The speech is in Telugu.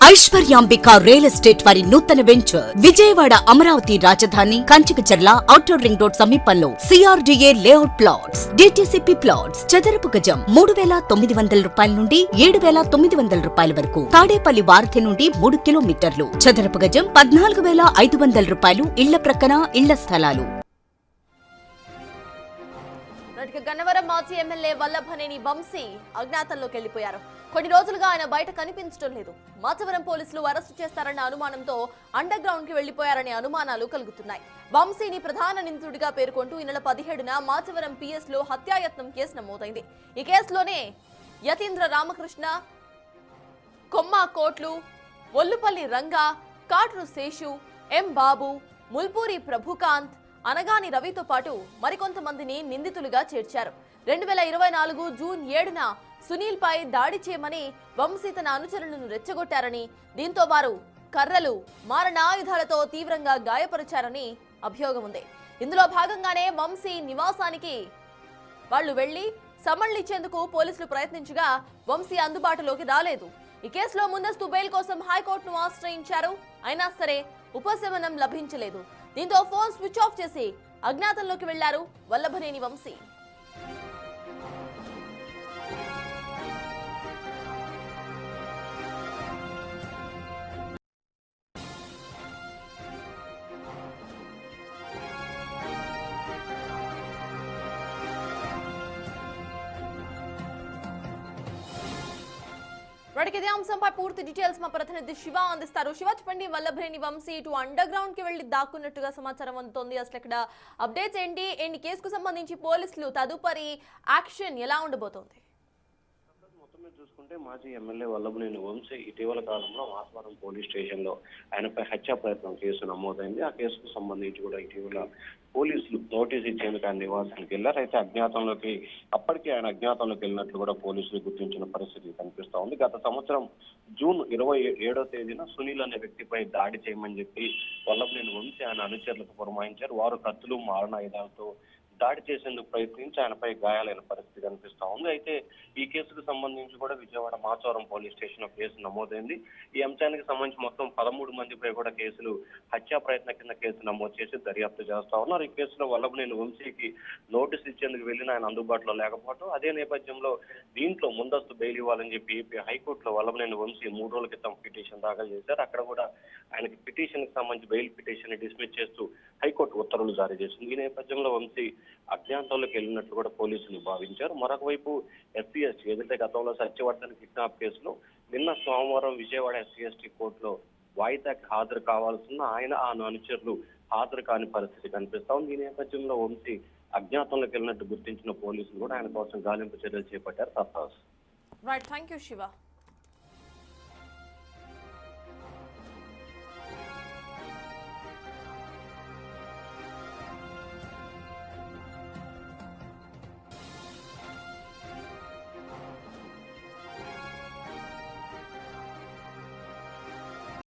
ఐశ్వర్యాంబిక రియల్ ఎస్టేట్ వారి నూతన వెంచర్ విజయవాడ అమరావతి రాజధాని కంచికచర్ల ఔటర్ రింగ్ రోడ్ సమీపంలో CRDA layout plots DTCP plots చదరపు గజం 3,900 రూపాయల నుండి 7,900 రూపాయల వరకు తాడేపల్లి వారధి నుండి 3 కిలోమీటర్లు చదరపు గజం 14,500 రూపాయలు ఇళ్ల ప్రక్కన ఇళ్ల స్థలాలు. గన్నవరం మాజీ ఎమ్మెల్యే వల్లభనేని వంశీ అజ్ఞాతంలోకి వెళ్లిపోయారు. కొన్ని రోజులుగా ఆయన బయట కనిపించడం లేదు. మాచవరం పోలీసులు అరెస్టు చేస్తారన్న అనుమానంతో అండర్ గ్రౌండ్ కి వెళ్లిపోయారనే అనుమానాలు కలుగుతున్నాయి. వంశీని ప్రధాన నిందితుడిగా పేర్కొంటూ ఈ నెల 17న మాచవరం PS లో హత్యాయత్నం కేసు నమోదైంది. ఈ కేసులోనే యతీంద్ర రామకృష్ణ, కొమ్మా కోట్లు, ఒల్లుపల్లి రంగా, కాట్రు శేషు, M బాబు, ముల్పూరి ప్రభుకాంత్, అనగాని రవితో పాటు మరికొంతమందిని నిందితులుగా చేర్చారు. 2024 జూన్ 7న సునీల్ పై దాడి చేయమని వంశీ తన అనుచరులను రెచ్చగొట్టారని, దీంతో వారు కర్రలు, మారణాయుధాలతో తీవ్రంగా గాయపరిచారని అభియోగం ఉంది. ఇందులో భాగంగానే వంశీ నివాసానికి వాళ్లు వెళ్లి సమన్లు ఇచ్చేందుకు పోలీసులు ప్రయత్నించగా వంశీ అందుబాటులోకి రాలేదు. ఈ కేసులో ముందస్తు బెయిల్ కోసం హైకోర్టును ఆశ్రయించారు. అయినా సరే ఉపశమనం లభించలేదు. దీంతో ఫోన్ స్విచ్ ఆఫ్ చేసి అజ్ఞాతంలోకి వెళ్లారు వల్లభనేని వంశీ. ఇదే అంశంపై పూర్తి డీటెయిల్స్ మా ప్రతినిధి శివ అందిస్తారు. శివ, చెప్పండి, వల్లభనేని వంశీ ఇటు అండర్ గ్రౌండ్ కి వెళ్లి దాక్కున్నట్టుగా సమాచారం అందుతోంది. అసలు ఇక్కడ అప్డేట్స్ ఏంటి? ఈ కేసుకు సంబంధించి పోలీసులు తదుపరి యాక్షన్ ఎలా ఉండబోతోంది? చూసుకుంటే మాజీ ఎమ్మెల్యే వల్లభనేని వంశీ ఇటీవల కాలంలో మాచవరం పోలీస్ స్టేషన్ లో ఆయనపై హత్యా ప్రయత్నం కేసు నమోదైంది. ఆ కేసుకు సంబంధించి కూడా ఇటీవల పోలీసులు నోటీస్ ఇచ్చేందుకు ఆయన నివాసానికి వెళ్లారు. అయితే అప్పటికే ఆయన అజ్ఞాతంలోకి వెళ్ళినట్లు కూడా పోలీసులు గుర్తించిన పరిస్థితి కనిపిస్తా ఉంది. గత సంవత్సరం జూన్ 27వ తేదీన సునీల్ అనే వ్యక్తిపై దాడి చేయమని చెప్పి వల్లభనేని వంశీ ఆయన అనుచరులకు పురమాయించారు. వారు కత్తులు, మారణాయుధాలతో దాడి చేసేందుకు ప్రయత్నించి ఆయనపై గాయాలైన పరిస్థితి కనిపిస్తా ఉంది. అయితే ఈ కేసుకు సంబంధించి కూడా విజయవాడ మాచవరం పోలీస్ స్టేషన్ లో కేసు నమోదైంది. ఈ అంశానికి సంబంధించి మొత్తం 13 మందిపై కూడా కేసులు హత్యా ప్రయత్న కింద కేసు నమోదు చేసి దర్యాప్తు చేస్తా ఉన్నారు. ఈ కేసులో వల్లభనేని వంశీకి నోటీసు ఇచ్చేందుకు వెళ్ళిన ఆయన అందుబాటులో లేకపోవడం, అదే నేపథ్యంలో దీంట్లో ముందస్తు బెయిల్ ఇవ్వాలని చెప్పి ఏపీ హైకోర్టులో వల్లభనేని వంశీ 3 రోజుల క్రితం పిటిషన్ దాఖలు చేశారు. అక్కడ కూడా ఆయనకి పిటిషన్ కి సంబంధించి బెయిల్ పిటిషన్ ని డిస్మిస్ చేస్తూ హైకోర్టు ఉత్తర్వులు జారీ చేసింది. ఈ నేపథ్యంలో వంశీ అజ్ఞాతంలోకి వెళ్ళినట్లు కూడా పోలీసులు భావించారు. మరొక వైపు SC/ST ఏదైతే గతంలో సత్యవర్ధన్ కిడ్నాప్ కేసులో నిన్న సోమవారం విజయవాడ SC/ST కోర్టులో వాయిదాకి హాజరు కావాల్సిన ఆయన ఆ అనుచరులు హాజరు కాని పరిస్థితి కనిపిస్తా ఉంది. ఈ నేపథ్యంలో వంశీ అజ్ఞాతంలోకి వెళ్ళినట్టు గుర్తించిన పోలీసులు కూడా ఆయన కోసం గాలింపు చర్యలు చేపట్టారు. Right, thank you Shiva.